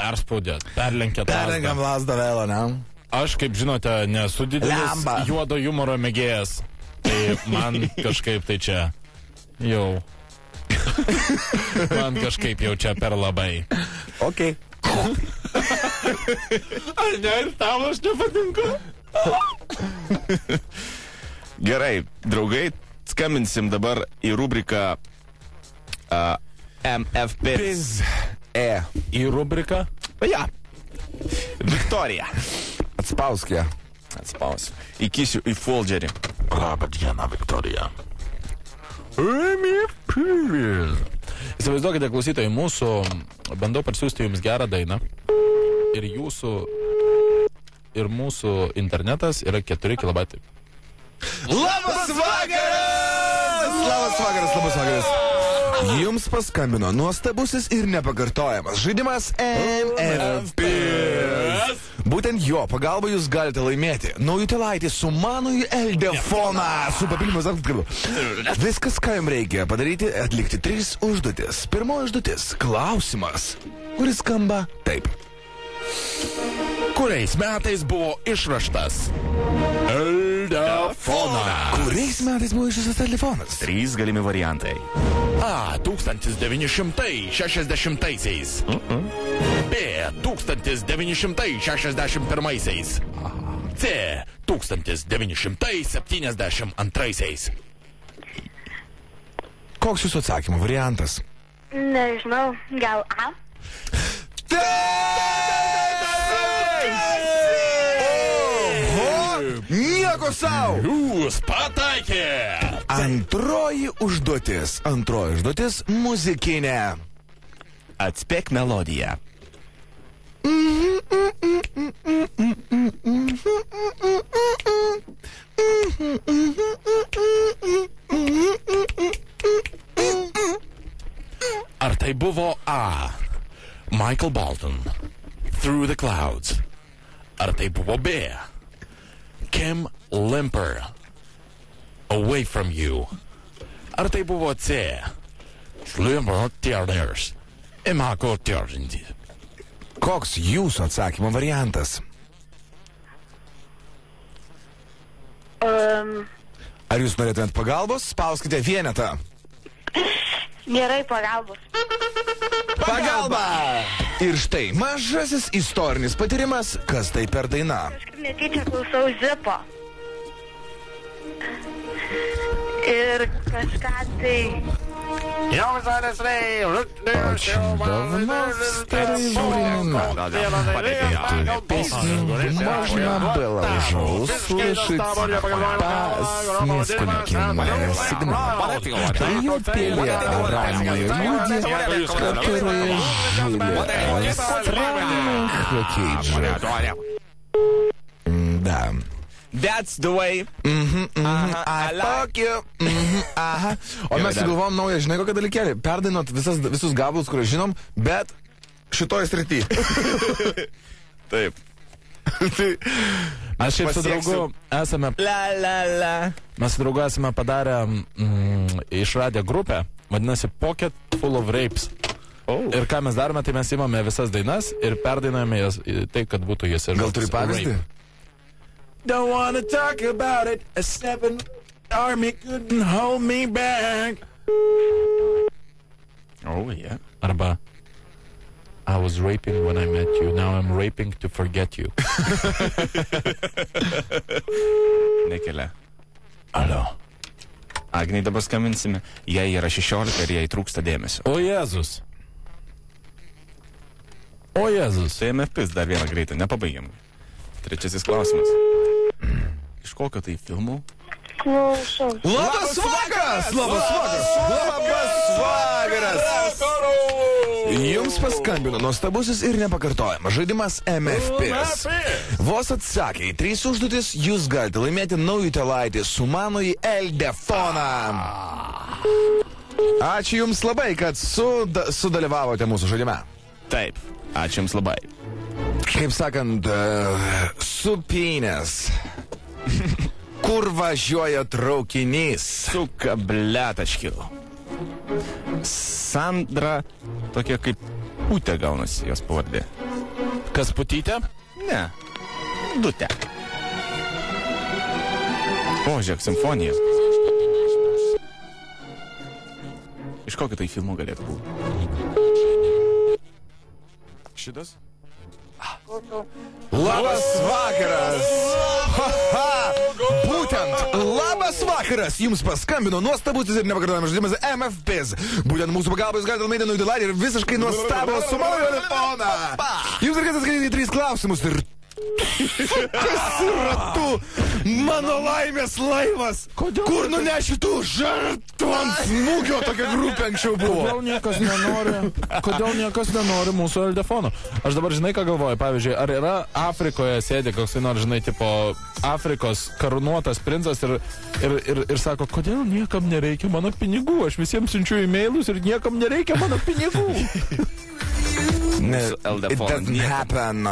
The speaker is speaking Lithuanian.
perspaudėt, perlenkėt. Perlenkam lasdą vėlą, ne? Aš, kaip žinote, nesu didelis juodo humoro mėgėjas. Tai man kažkaip tai čia jau... Man kažkaip jau čia per labai. Ok. Ar ne, ir tavo aš nepatinku? Gerai, draugai, skambinsim dabar į rubriką MFP. Į rubriką? Ja. Viktorija. Atspausk ją. Atspausiu. Įkysiu į folderį. Labą dieną, Viktorija. Įsivaizduokite, klausytojai, mūsų bandau parsiųsti jums gerą dainą ir jūsų ir mūsų internetas yra 4 kilobatai. Labas vakaras! Labas vakaras, labas vakaras. Jums paskambino nuostabusis ir nepakartojamas žaidimas MFP. Būtent jo pagalba jūs galite laimėti naujutėlaitį sumanųjį Eldefoną su papildymus apskribu. Viskas, ką jums reikia padaryti, atlikti 3 užduotis. Pirmoji užduotis – klausimas, kuris skamba taip. Kuriais metais buvo išraštas Eldefonas? Kuriais metais buvo išrastas telefonas? 3 galimi variantai. A. 1960-aisiais. B. 1961-aisiais. C. 1972-aisiais. Koks jūsų atsakymo variantas? Nežinau, gal A? Nieko sau! Jūs pataikė! Antroji užduotis muzikinė. Atspėk melodiją. Ar tai buvo A. Michael Bolton, Through the Clouds? Ar tai buvo B. Kim Limper, Away from You? Ar tai buvo C. Limper Tierners, Imako Tierners? Koks jūsų atsakymo variantas? Ar jūs norėtumėt pagalbos? Spauskite vienetą. Gerai, pagalbos. Pagalba! Ir štai mažasis istorinis patyrimas, kas tai per daina. Kažkaip netyčia klausau Zipo. Ir kažką tai... Давно в старые времена песню можно было уже услышать по нескольким сигналам. Ее пели ранние люди, которые жили в странах Кейджа. Да. That's the way. I fuck you. O mes sugalvom naują, žinai, kokią dalykėlį. Perdainuot visus gabalus, kuriuos žinom, bet šitoj srity. Taip. Aš šiaip su draugu esame... Mes su draugu esame padarę išradę grupę, vadinasi Pocket Full of Rapes. Ir ką mes darome, tai mes imame visas dainas ir perdainuojame jas taip, kad būtų jas ir... Gal turi pavyzdį? Don't wanna talk about it. A 7th army couldn't hold me back. Oh, yeah. Arba I was raping when I met you. Now I'm raping to forget you. Nekelia. Alio. Agnei dabar skambinsime. Jai yra 16 ir jai trūksta dėmesio. O Jėzus. O Jėzus. Tai MFP dar vieną greitą, nepabaigiam. Trečiasis klausimas. Iš kokio tai filmų? Klausau. Labas vakaras! Labas vakaras! Labas vakaras! Jums paskambino nuostabusis ir nepakartojamas žaidimas MFP. Vos atsakę į 3 užduotis, jūs galite laimėti naujutėlaitį sumanųjį Eldefoną. Ačiū Jums labai, kad sudalyvavote mūsų žaidime. Taip, ačiū Jums labai. Kaip sakant, supynės. Kur važiuoja traukinys? Suka bletaškiu. Sandra, tokia kaip Putė gaunasi jos pavardė. Kasputytė? Ne. Dutė. O, žiūrėk, simfonija. Iš kokio tai filmo galėtų būti? Šitas? Labas vakaras! Būtent labas vakaras! Jums paskambino nuostabusis ir nepakartojamas žaidimas MFPiz. Būtent mūsų pagalbos galite laimėti nudiladį ir visiškai nuostabų su mano telefoną. Jums reikės atskaityti 3 klausimus ir... Kas yra tu? Mano laimės laivas! Kur nuneši tu? Žartu ant smūgio tokia grupė anksčiau buvo. Kodėl niekas nenori mūsų eldefono? Aš dabar žinai, ką galvoju. Pavyzdžiui, ar yra Afrikoje sėdė koks nors, žinai, tipo Afrikos karūnuotas princas ir sako, kodėl niekam nereikia mano pinigų? Aš visiems siunčiu e-mailus ir niekam nereikia mano pinigų. It doesn't happen.